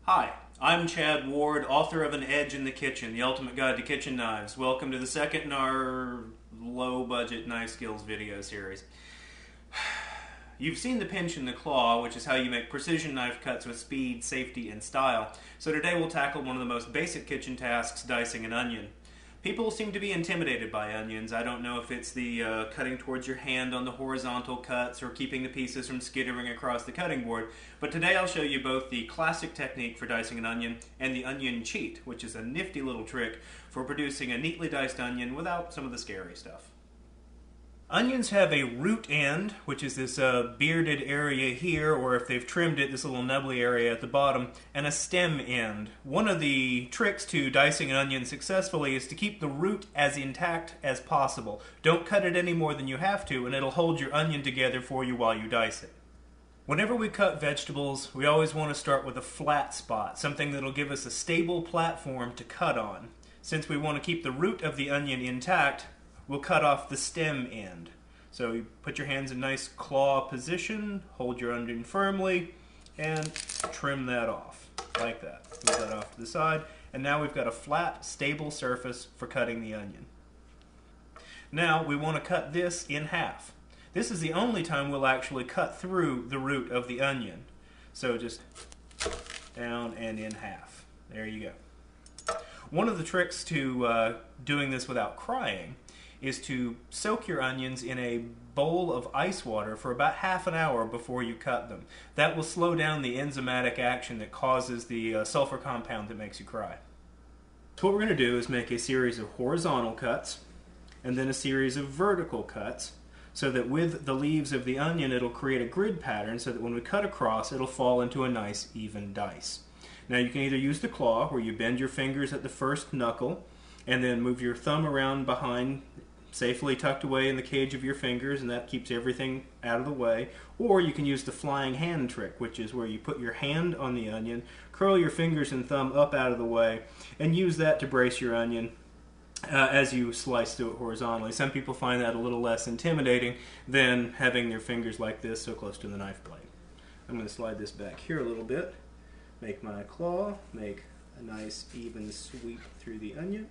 Hi, I'm Chad Ward, author of An Edge in the Kitchen, the ultimate guide to kitchen knives. Welcome to the second in our low-budget knife skills video series. You've seen the pinch and the claw, which is how you make precision knife cuts with speed, safety, and style. So today we'll tackle one of the most basic kitchen tasks, dicing an onion. People seem to be intimidated by onions. I don't know if it's the cutting towards your hand on the horizontal cuts or keeping the pieces from skittering across the cutting board, but today I'll show you both the classic technique for dicing an onion and the onion cheat, which is a nifty little trick for producing a neatly diced onion without some of the scary stuff. Onions have a root end, which is this bearded area here, or if they've trimmed it, this little nubbly area at the bottom, and a stem end. One of the tricks to dicing an onion successfully is to keep the root as intact as possible. Don't cut it any more than you have to, and it'll hold your onion together for you while you dice it. Whenever we cut vegetables, we always want to start with a flat spot, something that'll give us a stable platform to cut on. Since we want to keep the root of the onion intact, we'll cut off the stem end. So you put your hands in nice claw position, hold your onion firmly, and trim that off, like that. Move that off to the side, and now we've got a flat, stable surface for cutting the onion. Now we want to cut this in half. This is the only time we'll actually cut through the root of the onion. So just down and in half. There you go. One of the tricks to doing this without crying is to soak your onions in a bowl of ice water for about half an hour before you cut them. That will slow down the enzymatic action that causes the sulfur compound that makes you cry. So what we're going to do is make a series of horizontal cuts and then a series of vertical cuts so that with the leaves of the onion it'll create a grid pattern so that when we cut across it'll fall into a nice even dice. Now you can either use the claw where you bend your fingers at the first knuckle and then move your thumb around behind, safely tucked away in the cage of your fingers, and that keeps everything out of the way. Or you can use the flying hand trick, which is where you put your hand on the onion, curl your fingers and thumb up out of the way, and use that to brace your onion as you slice through it horizontally. Some people find that a little less intimidating than having their fingers like this so close to the knife blade. I'm going to slide this back here a little bit, make my claw, make a nice even sweep through the onion.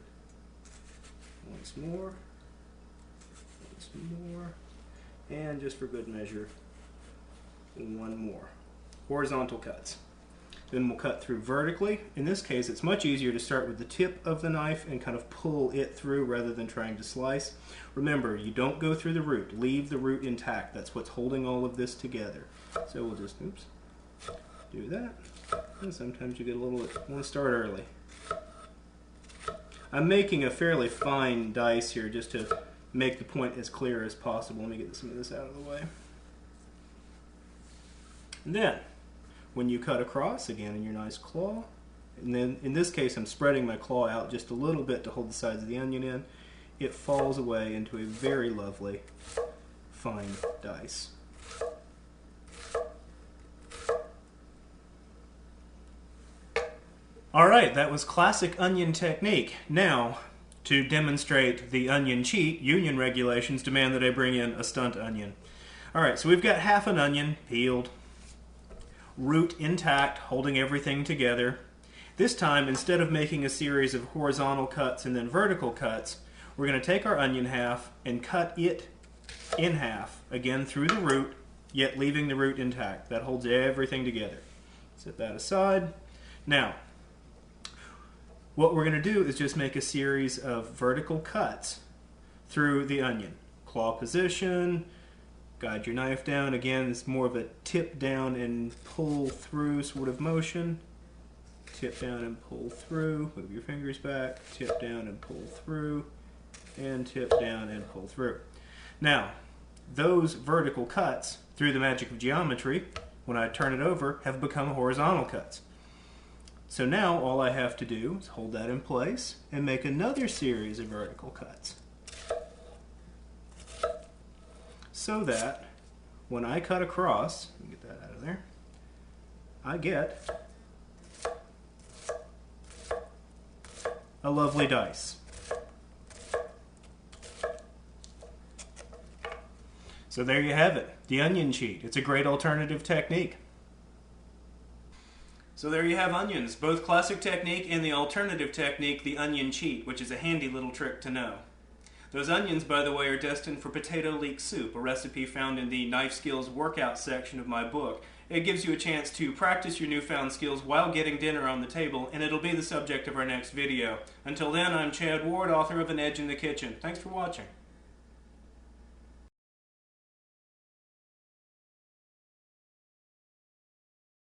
Once more. And just for good measure, one more. Horizontal cuts. Then we'll cut through vertically. In this case, it's much easier to start with the tip of the knife and kind of pull it through rather than trying to slice. Remember, you don't go through the root. Leave the root intact. That's what's holding all of this together. So we'll just, do that. And sometimes you get a little, want to start early. I'm making a fairly fine dice here just to make the point as clear as possible. Let me get some of this out of the way. And then, when you cut across, again in your nice claw, and then in this case I'm spreading my claw out just a little bit to hold the sides of the onion in, it falls away into a very lovely, fine dice. Alright, that was classic onion technique. Now, to demonstrate the onion cheat, union regulations demand that I bring in a stunt onion. Alright, so we've got half an onion peeled, root intact, holding everything together. This time, instead of making a series of horizontal cuts and then vertical cuts, we're going to take our onion half and cut it in half, again through the root, yet leaving the root intact. That holds everything together. Set that aside. Now, what we're going to do is just make a series of vertical cuts through the onion. Claw position, guide your knife down. Again, it's more of a tip down and pull through sort of motion. Tip down and pull through. Move your fingers back. Tip down and pull through. And tip down and pull through. Now, those vertical cuts, through the magic of geometry, when I turn it over, have become horizontal cuts. So now all I have to do is hold that in place and make another series of vertical cuts. So that when I cut across, let me get that out of there, I get a lovely dice. So there you have it, the onion cheat. It's a great alternative technique. So there you have onions, both classic technique and the alternative technique, the onion cheat, which is a handy little trick to know. Those onions, by the way, are destined for potato leek soup, a recipe found in the Knife Skills workout section of my book. It gives you a chance to practice your newfound skills while getting dinner on the table, and it'll be the subject of our next video. Until then, I'm Chad Ward, author of An Edge in the Kitchen. Thanks for watching.